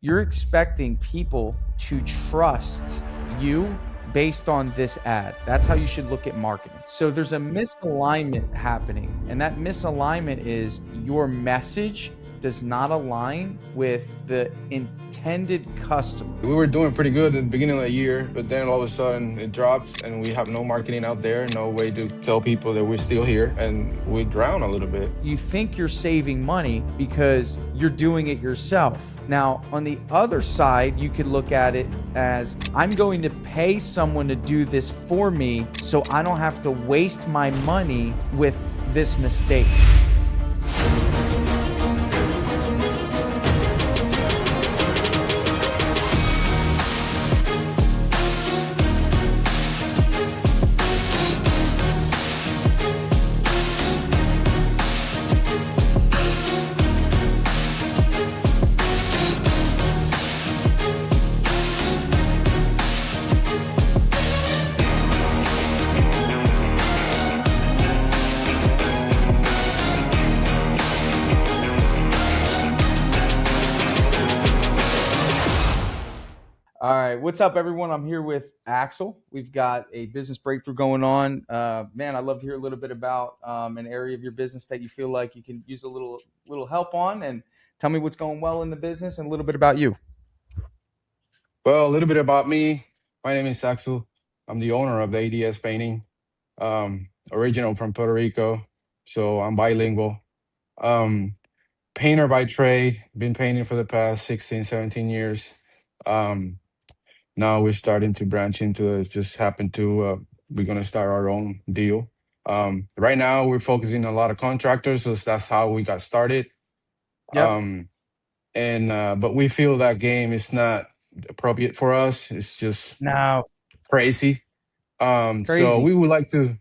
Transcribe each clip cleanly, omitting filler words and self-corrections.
you're expecting people to trust you based on this ad. That's how you should look at marketing. So there's a misalignment happening, and that misalignment is your message does not align with the intended customer. We were doing pretty good at the beginning of the year, but then all of a sudden it drops and we have no marketing out there, no way to tell people that we're still here, and we drown a little bit. You think you're saving money because you're doing it yourself. Now, on the other side, you could look at it as I'm going to pay someone to do this for me so I don't have to waste my money with this mistake. All right, what's up, everyone? I'm here with Axel. We've got a business breakthrough going on. Man, I'd love to hear a little bit about an area of your business that you feel like you can use a little help on, and tell me what's going well in the business and a little bit about you. Well, a little bit about me. My name is Axel. I'm the owner of the ADS Painting, original from Puerto Rico, so I'm bilingual. Painter by trade, been painting for the past 16, 17 years. Now we're starting to branch into it. Just happened to, we're going to start our own deal. Right now we're focusing on a lot of contractors, so that's how we got started. Yep. But we feel that game is not appropriate for us. It's just No, crazy. So crazy. we would like to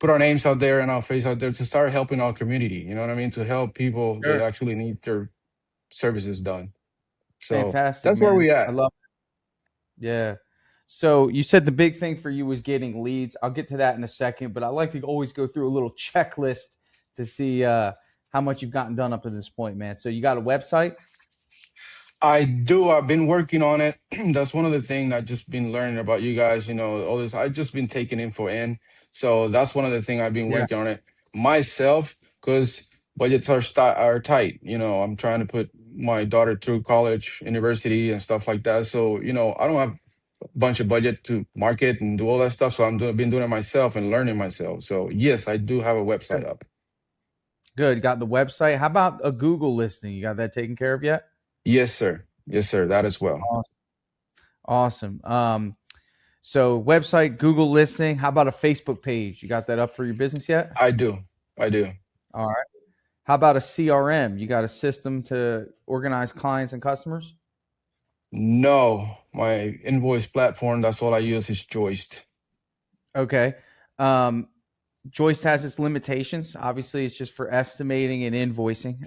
put our names out there and our face out there to start helping our community. You know what I mean? To help people that Sure. actually need their services done. So Fantastic, that's where man. we I at. love it. Yeah. So you said the big thing for you was getting leads. I'll get to that in a second, but I like to always go through a little checklist to see how much you've gotten done up to this point, man. So you got a website? I do. I've been working on it. That's one of the things I've just been learning about you guys. You know, all this. I've just been taking info in. So that's one of the things I've been Yeah. working on it myself because budgets are tight. You know, I'm trying to put my daughter through college, university, and stuff like that. So you know, I don't have a bunch of budget to market and do all that stuff. So been doing it myself and learning myself. So yes, I do have a website Good. up. Good. Got the website. How about a Google listing? You got that taken care of yet? Yes, sir. Yes, sir. That as well. Awesome. So website, Google listing. How about a Facebook page? You got that up for your business yet? I do. I do. All right. How about a CRM? You got a system to organize clients and customers? No, my invoice platform, that's all I use is Joist. Okay. Joist has its limitations. Obviously, it's just for estimating and invoicing.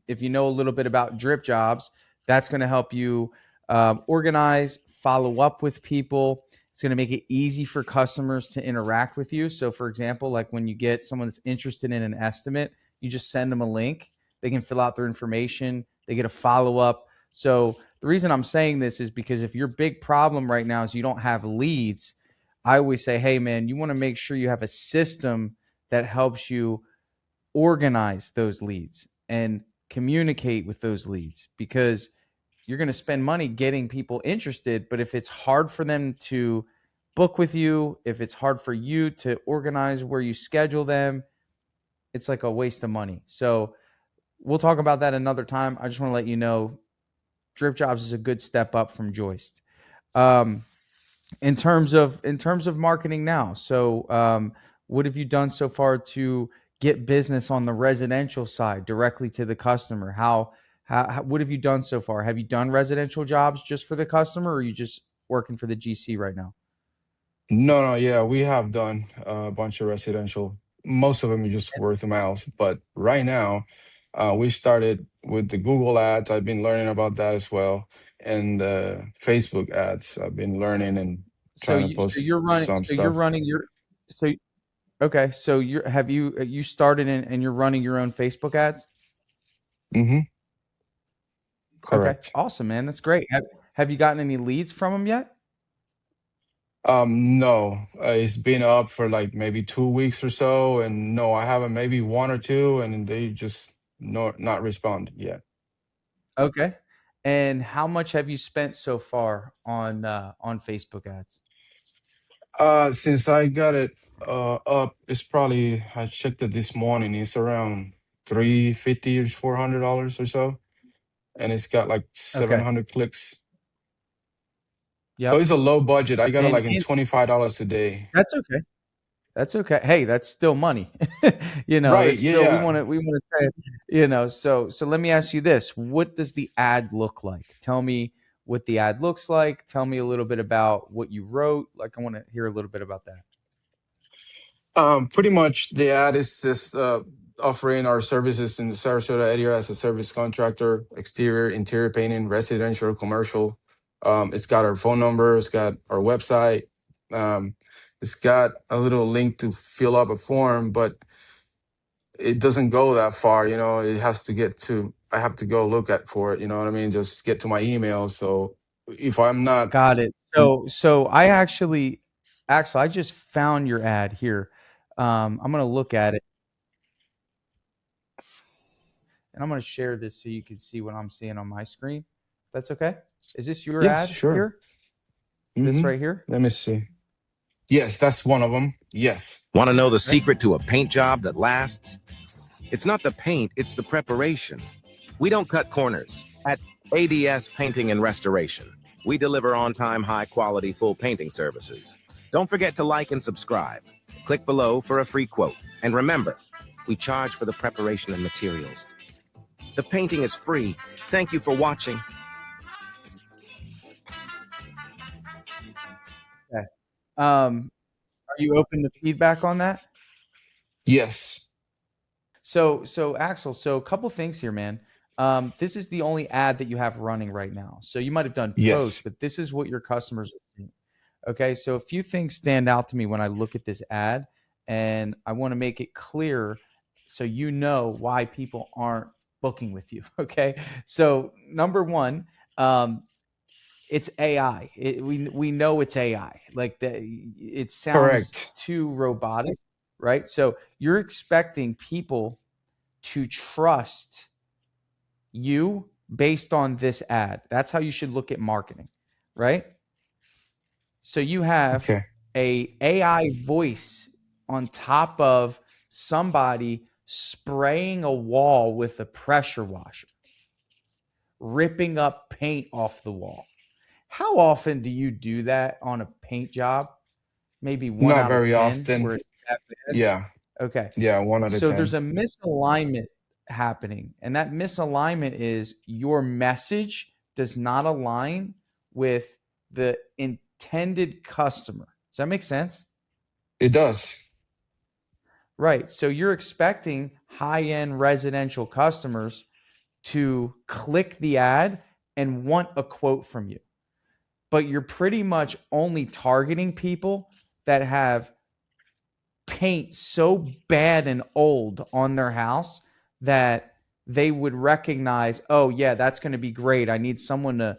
If you know a little bit about drip jobs, that's going to help you organize, follow up with people. It's going to make it easy for customers to interact with you. So, for example, like when you get someone that's interested in an estimate, you just send them a link. They can fill out their information. They get a follow up. So, the reason I'm saying this is because if your big problem right now is you don't have leads, I always say, hey, man, you want to make sure you have a system that helps you organize those leads and communicate with those leads, because you're going to spend money getting people interested. But if it's hard for them to book with you, if it's hard for you to organize where you schedule them, it's like a waste of money. So we'll talk about that another time. I just want to let you know Drip Jobs is a good step up from Joist. In terms of marketing now, so what have you done so far to get business on the residential side directly to the customer? How what have you done so far? Have you done residential jobs just for the customer, or are you just working for the GC right now? No, yeah, we have done a bunch of residential. Most of them are just word of mouth. But right now, we started with the Google ads. I've been learning about that as well. And the Facebook ads, I've been learning and So trying to you so post you're running some so you're stuff. running your so okay, so you started and you're running your own Facebook ads? Hmm. Okay. Correct. Awesome, man. That's great. Have you gotten any leads from them yet? No, it's been up for like maybe 2 weeks or so, and no, I haven't. Maybe one or two, and they just not respond yet. Okay. And how much have you spent so far on Facebook ads? Since I got it up, it's probably I checked it this morning. It's around 350 or $400 or so, and it's got like Okay. 700 clicks. So Yep. it's a low budget. I got it And like in $25 a day. that's okay. That's okay. Hey, that's still money. Right? That's Yeah, still yeah. we want to say, so let me ask you this. What does the ad look like? Tell me what the ad looks like. Tell me a little bit about what you wrote. Like I want to hear a little bit about that. Pretty much the ad is just offering our services in the Sarasota area as a service contractor, exterior, interior painting, residential, commercial. It's got our phone number, it's got our website, um, it's got a little link to fill up a form, but it doesn't go that far. It has to get to, I have to go look at for it. You know what I mean? Just get to my email. So if I'm not, Got it. So I actually, Axel, I just found your ad here. I'm gonna look at it and I'm gonna share this so you can see what I'm seeing on my screen. That's okay. Is this your yes, ad sure. here? This right here? Let me see. Yes, that's one of them. Yes. Want to know the Okay. secret to a paint job that lasts? It's not the paint, it's the preparation. We don't cut corners. At ADS Painting and Restoration, we deliver on-time, high-quality, full painting services. Don't forget to like and subscribe. Click below for a free quote. And remember, we charge for the preparation and materials. The painting is free. Thank you for watching. Okay. Are you open to feedback on that? Yes. So Axel, so a couple things here, man. This is the only ad that you have running right now. So you might have done posts, Yes. but this is what your customers are seeing. Okay, so a few things stand out to me when I look at this ad, and I want to make it clear so you know why people aren't booking with you. Okay, so number one, it's AI. We know it's AI. Like it sounds Correct. too robotic, right? So you're expecting people to trust you based on this ad. That's how you should look at marketing, right? So you have Okay. a AI voice on top of somebody spraying a wall with a pressure washer, ripping up paint off the wall. How often do you do that on a paint job? Maybe one Not out of very 10 often. where it's that bad? Yeah. Okay. Yeah. One out of So there's 10. a misalignment happening, and that misalignment is your message does not align with the intended customer. Does that make sense? It does. Right. So you're expecting high-end residential customers to click the ad and want a quote from you, but you're pretty much only targeting people that have paint so bad and old on their house that they would recognize, oh yeah, that's going to be great. I need someone to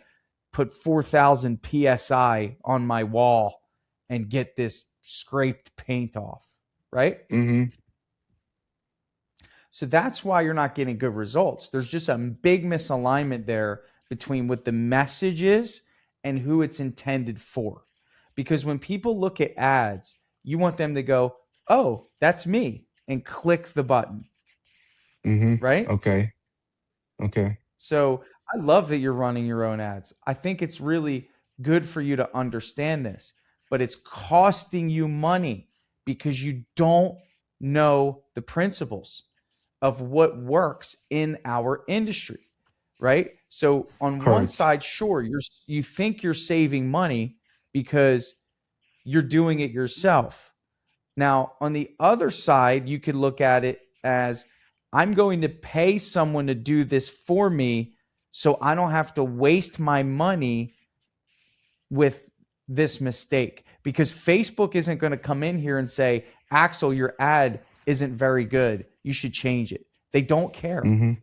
put 4,000 psi on my wall and get this scraped paint off, right? Mm-hmm. So that's why you're not getting good results. There's just a big misalignment there between what the message is and who it's intended for. Because when people look at ads, you want them to go, oh, that's me, and click the button, Mm-hmm. right? Okay. Okay. So I love that you're running your own ads. I think it's really good for you to understand this, but it's costing you money because you don't know the principles of what works in our industry, right? So on one Correct. side, sure, you think you're saving money because you're doing it yourself. Now, on the other side, you could look at it as I'm going to pay someone to do this for me so I don't have to waste my money with this mistake because Facebook isn't going to come in here and say, Axel, your ad isn't very good. You should change it. They don't care. Mm-hmm.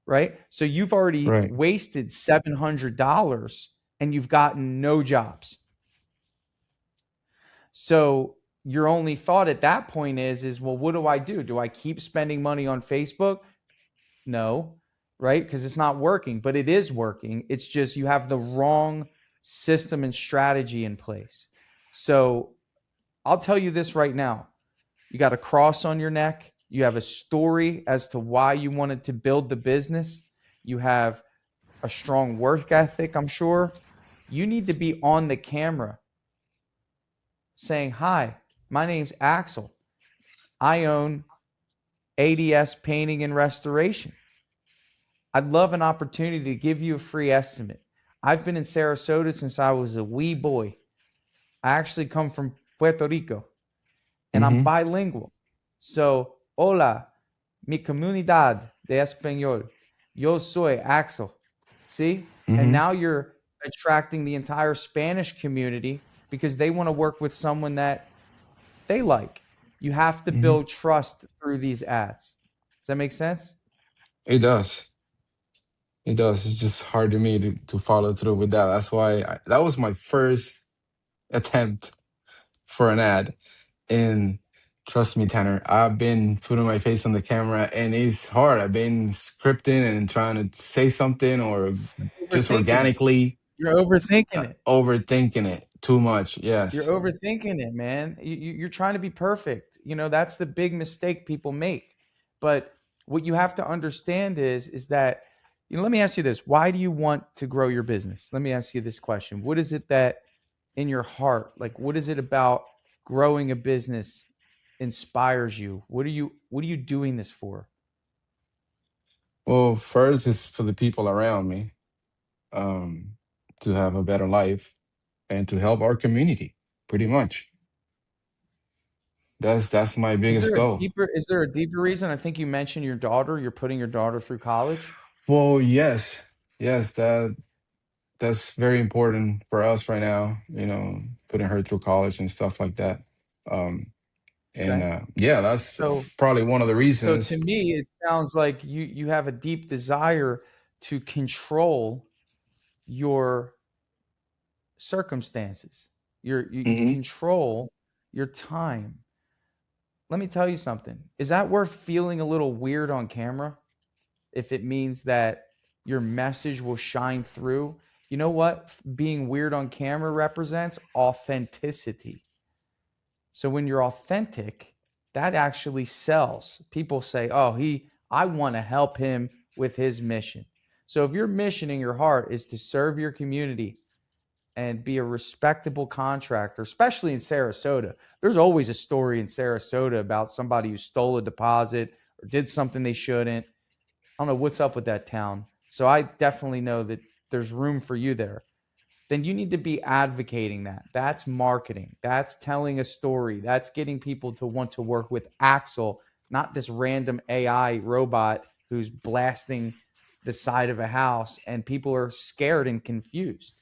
right? So you've already Right. wasted $700 and you've gotten no jobs. So your only thought at that point is, well, what do I do? Do I keep spending money on Facebook? No, right? Because it's not working, but it is working. It's just you have the wrong system and strategy in place. So I'll tell you this right now. You got a cross on your neck. You have a story as to why you wanted to build the business. You have a strong work ethic, I'm sure. You need to be on the camera saying, "Hi, my name's Axel. I own ADS Painting and Restoration. I'd love an opportunity to give you a free estimate. I've been in Sarasota since I was a wee boy. I actually come from Puerto Rico and I'm Mm-hmm. bilingual. So, hola, mi comunidad de español. Yo soy Axel." See? And Mm-hmm. now you're attracting the entire Spanish community because they want to work with someone that they like. You have to Mm-hmm. build trust through these ads. Does that make sense? It does. It does. It's just hard to me to follow through with that. That's why that was my first attempt for an ad. And trust me, Tanner, I've been putting my face on the camera and it's hard. I've been scripting and trying to say something or just Overthinking it. organically You're overthinking it. overthinking it too much. You're Yes. overthinking it, man. You're trying to be perfect. You know, that's the big mistake people make. But what you have to understand is that, let me ask you this. Why do you want to grow your business? Let me ask you this question. What is it that in your heart, like what is it about growing a business inspires you? What are you doing this for? Well, first is for the people around me, um, to have a better life and to help our community, pretty much. That's my biggest goal. Is there a deeper reason? I think you mentioned your daughter, you're putting your daughter through college. Well, yes, yes, that's very important for us right now. Putting her through college and stuff like that. Um, and Okay. yeah, that's So probably one of the So to reasons. me, it sounds like you have a deep desire to control your circumstances. You Hmm. control your time. Let me tell you something. Is that worth feeling a little weird on camera if it means that your message will shine through? You know what being weird on camera represents? Authenticity. So when you're authentic, that actually sells. People say, "Oh, I want to help him with his mission." So if your mission in your heart is to serve your community and be a respectable contractor, especially in Sarasota, there's always a story in Sarasota about somebody who stole a deposit or did something they shouldn't. I don't know what's up with that town. So I definitely know that there's room for you there. Then you need to be advocating that. That's marketing. That's telling a story. That's getting people to want to work with Axel, not this random AI robot who's blasting the side of a house and people are scared and confused,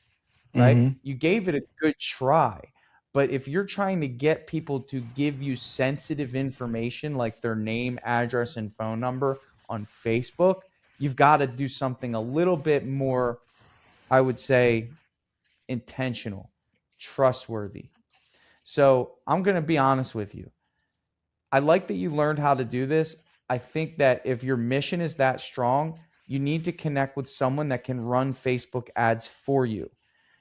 right? Hmm. You gave it a good try. But if you're trying to get people to give you sensitive information like their name, address, and phone number on Facebook, you've got to do something a little bit more, I would say, intentional, trustworthy. So I'm going to be honest with you. I like that you learned how to do this. I think that if your mission is that strong, you need to connect with someone that can run Facebook ads for you.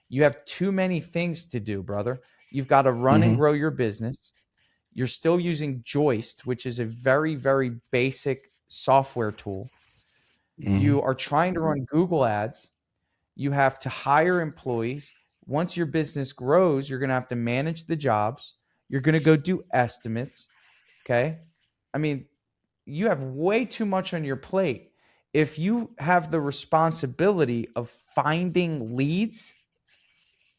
You have too many things to do, brother. You've got to run and Hmm. grow your business. You're still using Joist, which is a very, very basic software tool. Hmm. You are trying to run Google ads. You have to hire employees. Once your business grows, you're going to have to manage the jobs. You're going to go do estimates. Okay. I mean, you have way too much on your plate. If you have the responsibility of finding leads,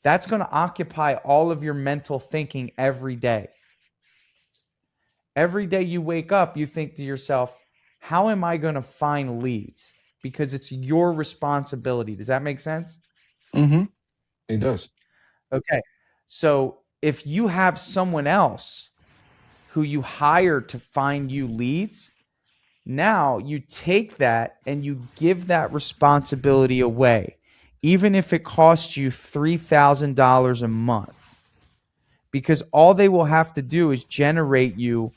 that's going to occupy all of your mental thinking every day. Every day you wake up, you think to yourself, how am I going to find leads? Because it's your responsibility. Does that make sense? Hmm. It does. Okay. So if you have someone else who you hire to find you leads, Now you take that and you give that responsibility away, even if it costs you $3,000 a month, because all they will have to do is generate you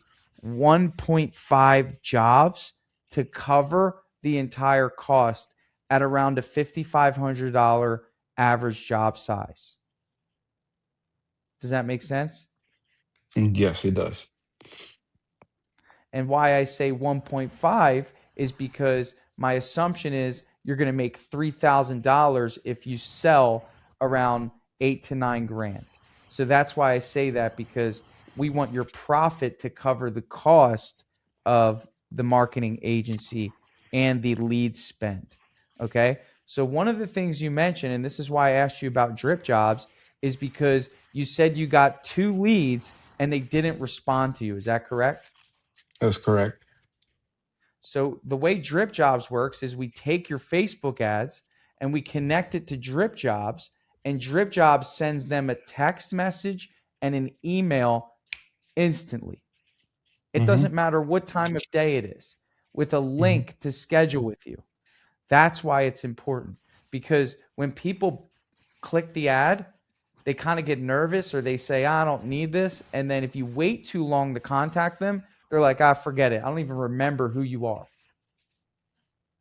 1.5 jobs to cover the entire cost at around a $5,500 average job size. Does that make sense? Yes, it does. And why I say 1.5 is because my assumption is you're going to make $3,000 if you sell around 8 to 9 grand. So that's why I say that, because we want your profit to cover the cost of the marketing agency and the lead spend. Okay. So one of the things you mentioned, and this is why I asked you about drip jobs, is because you said you got 2 leads and they didn't respond to you. Is that correct? That's correct. So the way Drip Jobs works is we take your Facebook ads and we connect it to Drip Jobs, and Drip Jobs sends them a text message and an email instantly. It doesn't matter what time of day it is, with a link to schedule with you. That's why it's important, because when people click the ad, they kind of get nervous, or they say, I don't need this. And then if you wait too long to contact them, they're like, forget it. I don't even remember who you are.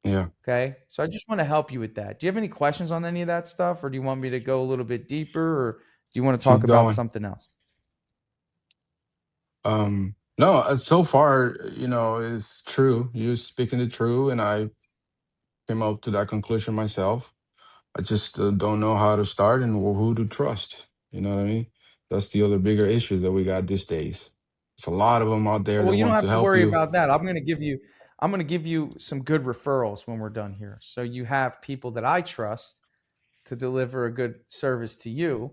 Yeah. Okay. So I just want to help you with that. Do you have any questions on any of that stuff, or do you want me to go a little bit deeper, or do you want to talk Keep about going. something else? No, so far, it's true. You're speaking the truth, and I came up to that conclusion myself. I just don't know how to start and who to trust. You know what I mean? That's the other bigger issue that we got these days. There's a lot of them out there Well, that you don't wants to have to help worry you. about that. I'm going to give you some good referrals when we're done here. So you have people that I trust to deliver a good service to you,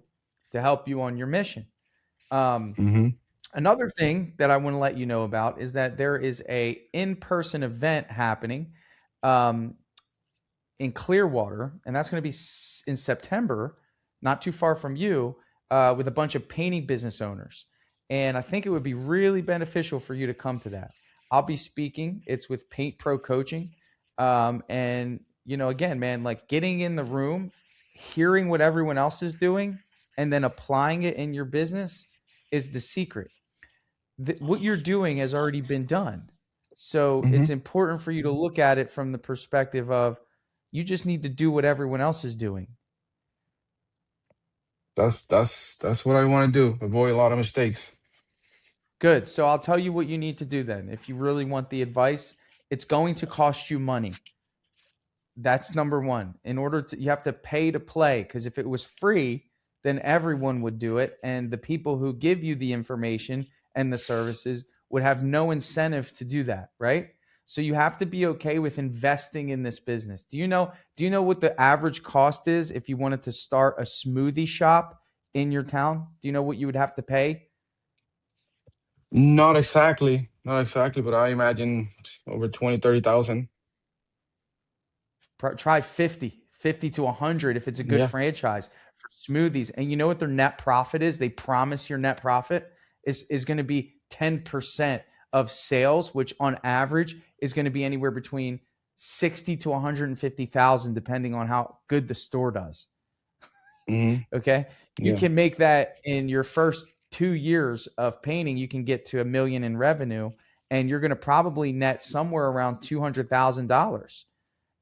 to help you on your mission. Hmm. Another thing that I want to let you know about is that there is a in-person event happening um, in Clearwater, and that's going to be in September, not too far from you, with a bunch of painting business owners. And I think it would be really beneficial for you to come to that. I'll be speaking. It's with Paint Pro Coaching. And, again, man, like getting in the room, hearing what everyone else is doing, and then applying it in your business is the secret. What you're doing has already been done. So Hmm. it's important for you to look at it from the perspective of, you just need to do what everyone else is doing. That's what I want to do. Avoid a lot of mistakes. Good. So I'll tell you what you need to do then. If you really want the advice, it's going to cost you money. That's number one. You have to pay to play, because if it was free, then everyone would do it. And the people who give you the information and the services would have no incentive to do that, right? So you have to be okay with investing in this business. Do you know what the average cost is if you wanted to start a smoothie shop in your town? Do you know what you would have to pay? Not exactly, but I imagine over 20, 30,000. Try 50 to 100 if it's a good Yeah. franchise for smoothies. And you know what their net profit is? They promise your net profit is going to be 10% of sales, which on average is going to be anywhere between 60 to 150,000, depending on how good the store does. Hmm. Okay. You Yeah. can make that in your first 2 years of painting. You can get to $1 million in revenue, and you're going to probably net somewhere around $200,000.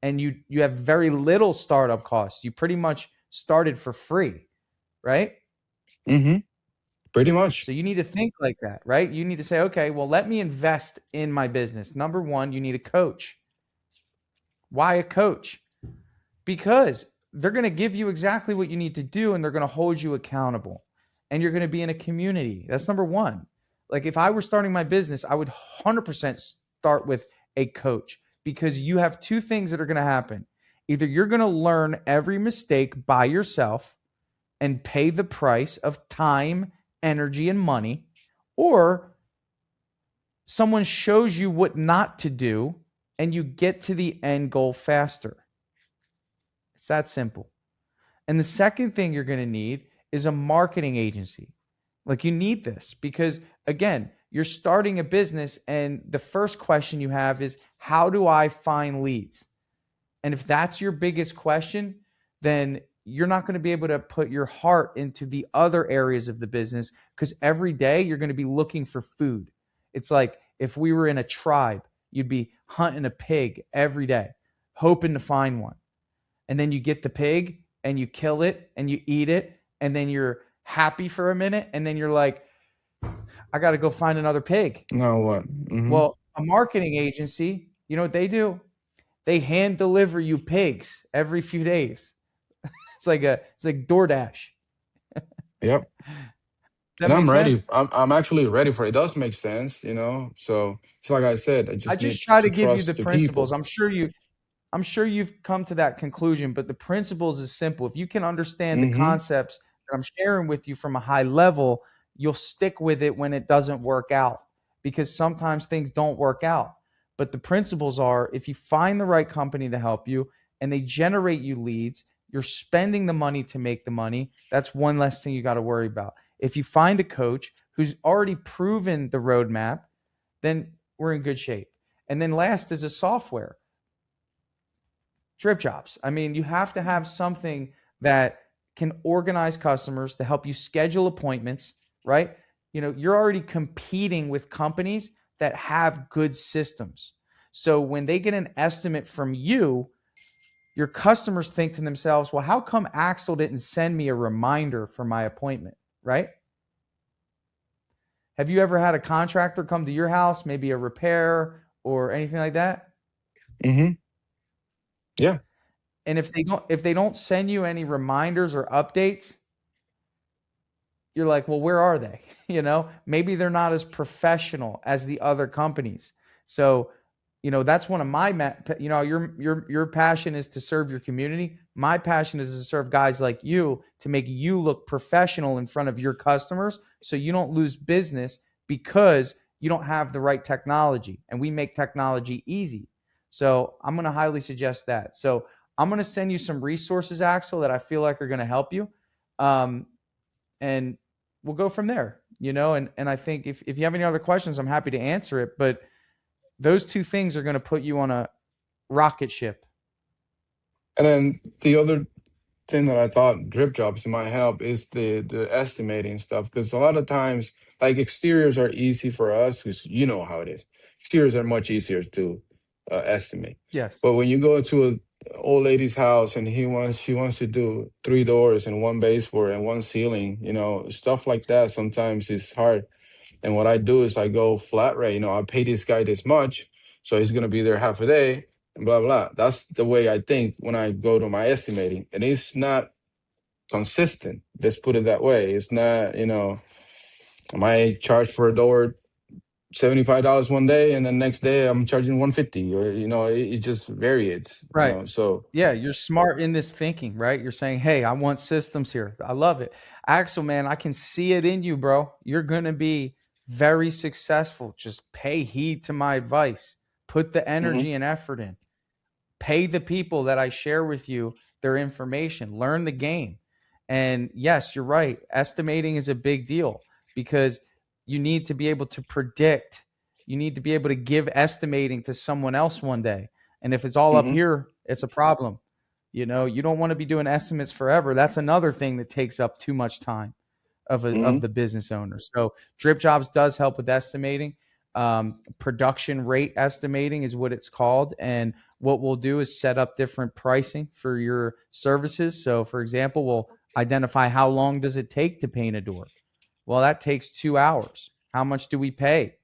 And you have very little startup costs. You pretty much started for free, right? Hmm. Pretty So much. you need to think like that, right? You need to say, okay, well, let me invest in my business. Number one, you need a coach. Why a coach? Because they're going to give you exactly what you need to do, and they're going to hold you accountable, and you're going to be in a community. That's number one. Like if I were starting my business, I would 100% start with a coach, because you have two things that are going to happen. Either you're going to learn every mistake by yourself and pay the price of time, energy, and money, or someone shows you what not to do and you get to the end goal faster. It's that simple. And the second thing you're going to need is a marketing agency. Like you need this because, again, you're starting a business, and the first question you have is, how do I find leads? And if that's your biggest question, then you're not going to be able to put your heart into the other areas of the business, because every day you're going to be looking for food. It's like if we were in a tribe, you'd be hunting a pig every day, hoping to find one. And then you get the pig and you kill it and you eat it. And then you're happy for a minute. And then you're like, I got to go find another pig. Now what? Mm-hmm. Well, a marketing agency, you know what they do? They hand deliver you pigs every few days. It's like DoorDash. Yep. That And I'm makes ready. sense? I'm actually ready for it. It does make sense, you know. So it's like I said, I I just just need try to to give you the trust the principles. people. I'm sure you've come to that conclusion, but the principles is simple. If you can understand the Mm-hmm. concepts that I'm sharing with you from a high level, you'll stick with it when it doesn't work out, because sometimes things don't work out. But the principles are, if you find the right company to help you and they generate you leads, you're spending the money to make the money. That's one less thing you got to worry about. If you find a coach who's already proven the roadmap, then we're in good shape. And then last is a software. Drip jobs. I mean, you have to have something that can organize customers to help you schedule appointments, right? You know, you're already competing with companies that have good systems. So when they get an estimate from you, your customers think to themselves, well, how come Axel didn't send me a reminder for my appointment, right? Have you ever had a contractor come to your house, maybe a repair or anything like that? Mm-hmm. Yeah. And if they don't send you any reminders or updates, you're like, well, where are they? You know, maybe they're not as professional as the other companies. So, you know, that's one of my, you know, your passion is to serve your community. My passion is to serve guys like you, to make you look professional in front of your customers, so you don't lose business because you don't have the right technology. And we make technology easy. So I'm going to highly suggest that. So I'm going to send you some resources, Axel, that I feel like are going to help you. And we'll go from there, you know, and I think if you have any other questions, I'm happy to answer it. But those two things are going to put you on a rocket ship. And then the other thing that I thought drip jobs might help is the estimating stuff, because a lot of times, like, exteriors are easy for us because you know how it is. Exteriors are much easier to estimate. Yes. But when you go to a old lady's house and she wants to do 3 doors and one baseboard and one ceiling, you know, stuff like that sometimes is hard. And what I do is I go flat rate. You know, I pay this guy this much, so he's gonna be there half a day, and blah blah. That's the way I think when I go to my estimating, and it's not consistent. Let's put it that way. It's not, you know, I might charge for a door $75 one day, and then next day I'm charging 150, or you know, it just varies. You Right. know, so. Yeah, you're smart in this thinking, right? You're saying, hey, I want systems here. I love it. Axel, man, I can see it in you, bro. You're going to be very successful. Just pay heed to my advice. Put the Mhm, energy and effort in. Pay the people that I share with you their information. Learn the game. And yes, you're right. Estimating is a big deal, because you need to be able to predict. You need to be able to give estimating to someone else one day. And if it's all up mhm, here, it's a problem. You know, you don't want to be doing estimates forever. That's another thing that takes up too much time of mhm, the business owner. So Drip Jobs does help with estimating. Production rate estimating is what it's called. And what we'll do is set up different pricing for your services. So for example, we'll identify how long does it take to paint a door. Well, that takes 2 hours. How much do we pay?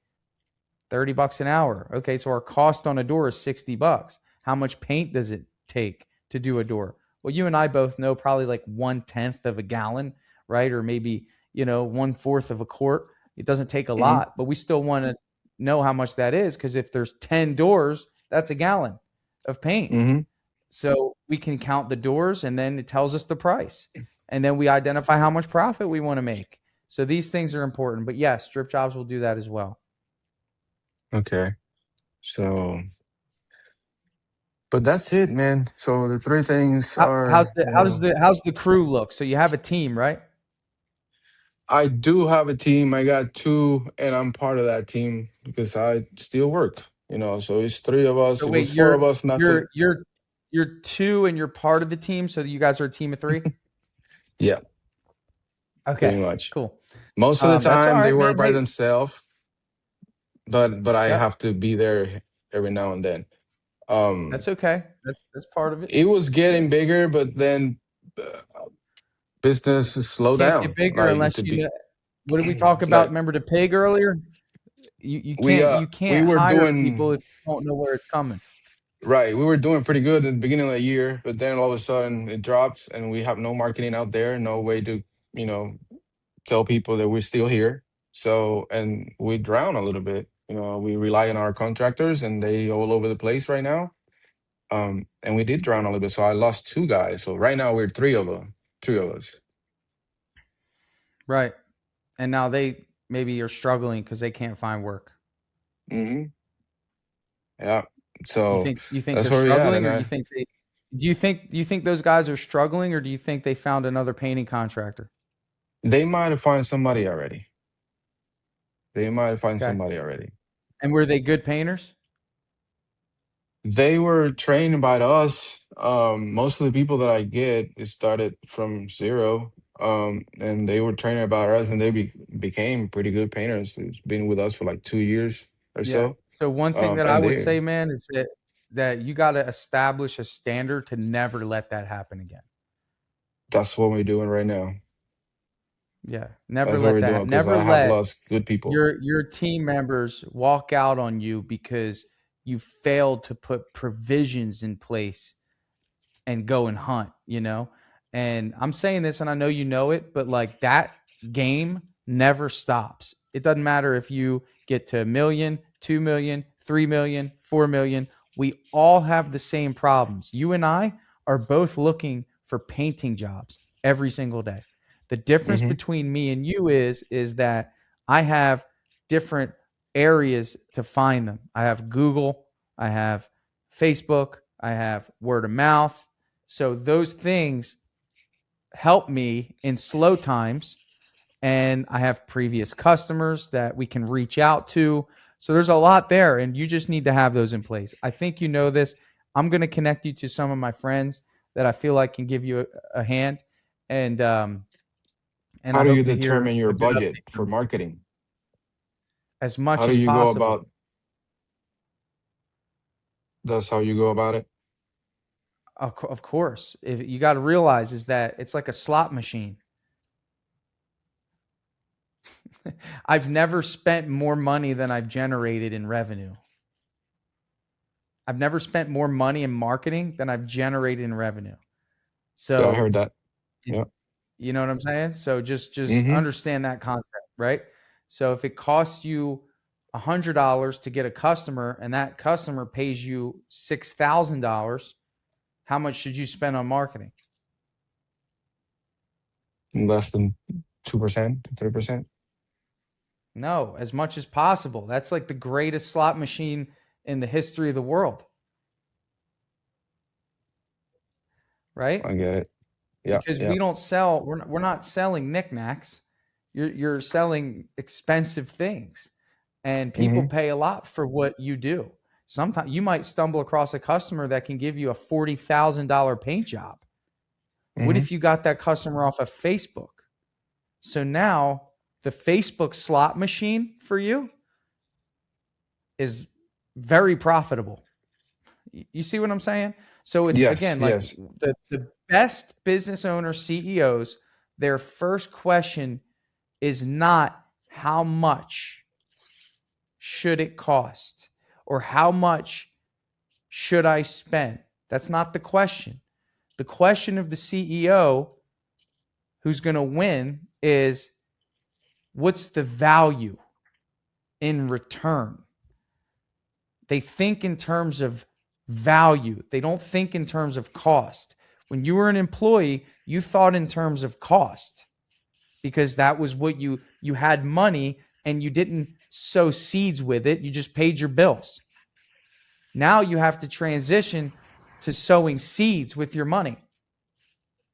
$30 an hour. Okay, so our cost on a door is $60. How much paint does it take to do a door? Well, you and I both know probably like 1/10 of a gallon, right? Or maybe, you know, 1/4 of a quart. It doesn't take a mhm, lot, but we still want to know how much that is, because if there's 10 doors, that's a gallon of paint. mhm. So we can count the doors, and then it tells us the price. And then we identify how much profit we want to make. So these things are important. But yes, Strip Jobs will do that as well. Okay. So, but that's it, man. So the three things How, are, you know, how's the crew look? So you have a team, right? I do have a team. I got two, and I'm part of that team because I still work. So it's three of us. So It was wait, four of us not to. you're two and you're part of the team, so you guys are a team of three? Yeah, pretty Okay, much. cool. Most of the That's all time they right, work man. by Hey, themselves, but I yep, have to be there every now and then. that's okay. That's part of it. It was Yeah. getting bigger, but then business slowed Can't get down. bigger Like unless to you be know. What did we talk about? like Remember the pig earlier? You we can't we were hire people if doing you don't know where it's coming. right. We were doing pretty good at the beginning of the year, but then all of a sudden it drops, and we have no marketing out there, no way to you know tell people that we're still here. So, and we drown a little bit. We rely on our contractors, and they all over the place right now. And we did drown a little bit. So I lost two guys. So right now we're three of us. Right. And now they maybe are struggling because they can't find work. Hmm. Yeah. You So think you think that's they're where we at. struggling, And or you think they do you think those guys are struggling, or do you think they found another painting contractor? they might have found somebody already. They might have found Okay. somebody already. And were they good painters? They were trained by us. Most of the people that I get, it started from zero. And they were trained by us, and they became pretty good painters. It's been with us for like 2 years or Yeah. so. So one thing that I And would say, man, is that you got to establish a standard to never let that happen again. that's what we're doing right now. Yeah. Never That's what let we're that doing happen. because Never I have let lost good people. your team members walk out on you because you failed to put provisions in place and go and hunt, you know? And I'm saying this and I know you know it, but like that game never stops. It doesn't matter if you get to 1 million, 2 million, 3 million, 4 million. We all have the same problems. You and I are both looking for painting jobs every single day. The difference Hmm. between me and you is that I have different areas to find them. I have Google, I have Facebook, I have word of mouth. So those things help me in slow times. And I have previous customers that we can reach out to. So there's a lot there, and you just need to have those in place. I think you know this. I'm going to connect you to some of my friends that I feel like can give you a hand, and How I do you hope to hear determine your a good budget update for from you marketing? as much How do as you go possible. about That's how you go about it? Of course, if you got to realize is that it's like a slot machine. I've never spent more money than I've generated in revenue. I've never spent more money in marketing than I've generated in revenue. Yeah, I So, heard that. Yeah. you know what I'm saying? So just Hmm. understand that concept, right? So if it costs you $100 to get a customer and that customer pays you $6,000, how much should you spend on marketing? Less than 2%, 3%. No, as much as possible. That's like the greatest slot machine in the history of the world, right? I get it. Yeah, Because yeah. we don't sell, we're not selling knickknacks. You're selling expensive things, and people Hmm. pay a lot for what you do. Sometimes you might stumble across a customer that can give you a $40,000 paint job. What Hmm. if you got that customer off of Facebook? So now the Facebook slot machine for you is very profitable. You see what I'm saying? So it's Yes, again like yes. the best business owners, CEOs, their first question is not how much should it cost or how much should I spend? That's not the question. The question of the CEO who's going to win is what's the value in return? They think in terms of value. They don't think in terms of cost. When you were an employee, you thought in terms of cost because that was what you had money and you didn't sow seeds with it. You just paid your bills. Now you have to transition to sowing seeds with your money.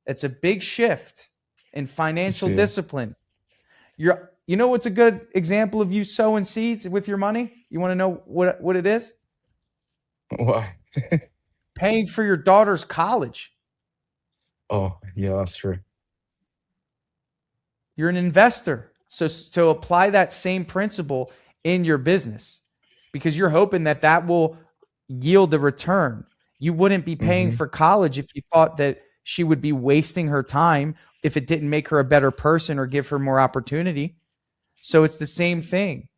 It's a big shift in I financial see. discipline. You know what's a good example of you sowing seeds with your money? You want to know what it is? Why? Paying for your daughter's college. Oh, yeah, that's true. You're an investor. So to apply that same principle in your business, because you're hoping that will yield a return. You wouldn't be paying Hmm. for college if you thought that she would be wasting her time if it didn't make her a better person or give her more opportunity. So it's the same thing.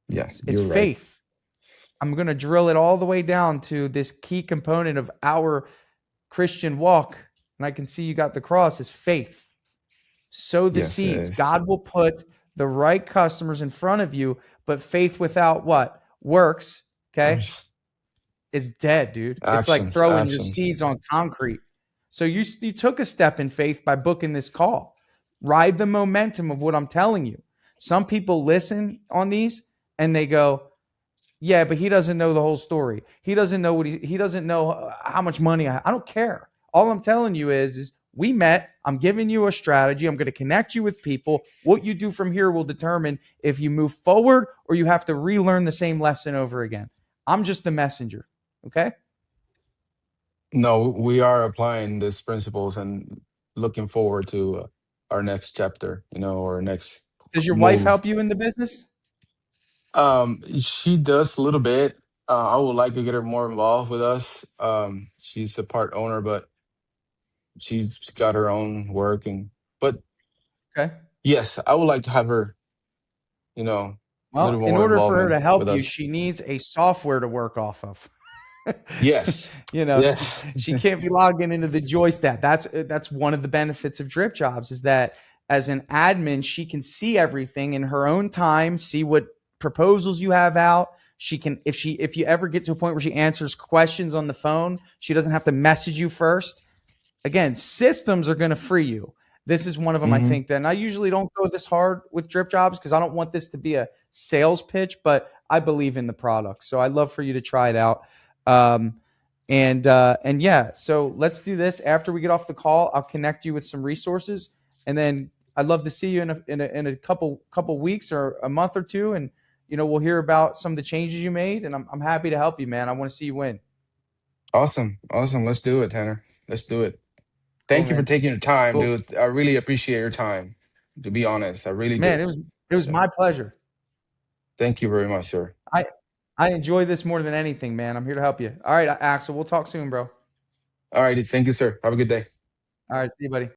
Yeah, It's you're right. faith. I'm going to drill it all the way down to this key component of our Christian walk. And I can see you got the cross is faith. Sow the Yes, it seeds. is. God will put the right customers in front of you, but faith without what? Works. Okay. Is dead, dude. It's like Actions, throwing your actions. seeds on concrete. So you took a step in faith by booking this call. Ride the momentum of what I'm telling you. Some people listen on these and they go, yeah, but he doesn't know the whole story. He doesn't know he doesn't know how much money I don't care. All I'm telling you is we met. I'm giving you a strategy. I'm going to connect you with people. What you do from here will determine if you move forward or you have to relearn the same lesson over again. I'm just the messenger. Okay? No, we are applying these principles and looking forward to our next chapter, or next Does your wife move. help you in the business? She does a little bit. I would like to get her more involved with us. She's a part owner, but she's got her own work, but Okay. yes, I would like to have her, a Well, little in more order for her involvement to help with you, us. she needs a software to work off of. Yes. You know, Yes. she can't be logging into the joystat. That's one of the benefits of drip jobs is that as an admin, she can see everything in her own time, see what proposals you have out. She can, if you ever get to a point where she answers questions on the phone, she doesn't have to message you first. Again, systems are going to free you. This is one of them, I Hmm. think. That, and I usually don't go this hard with drip jobs because I don't want this to be a sales pitch, but I believe in the product. So I'd love for you to try it out. Um, and yeah, so let's do this after we get off the call. I'll connect you with some resources, and then I'd love to see you in a couple weeks or a month or two, and we'll hear about some of the changes you made. And I'm happy to help you, man. I want to see you win. Awesome. Awesome. Let's do it, Tanner. Let's do it. Cool, Thank you for man. taking your time, Cool, dude. I really appreciate your time, to be honest. I really man. do. It was So my pleasure. thank you very much, sir. I I enjoy this more than anything, man. I'm here to help you. All right, Axel. We'll talk soon, bro. All righty. Thank you, sir. Have a good day. All right, see you, buddy.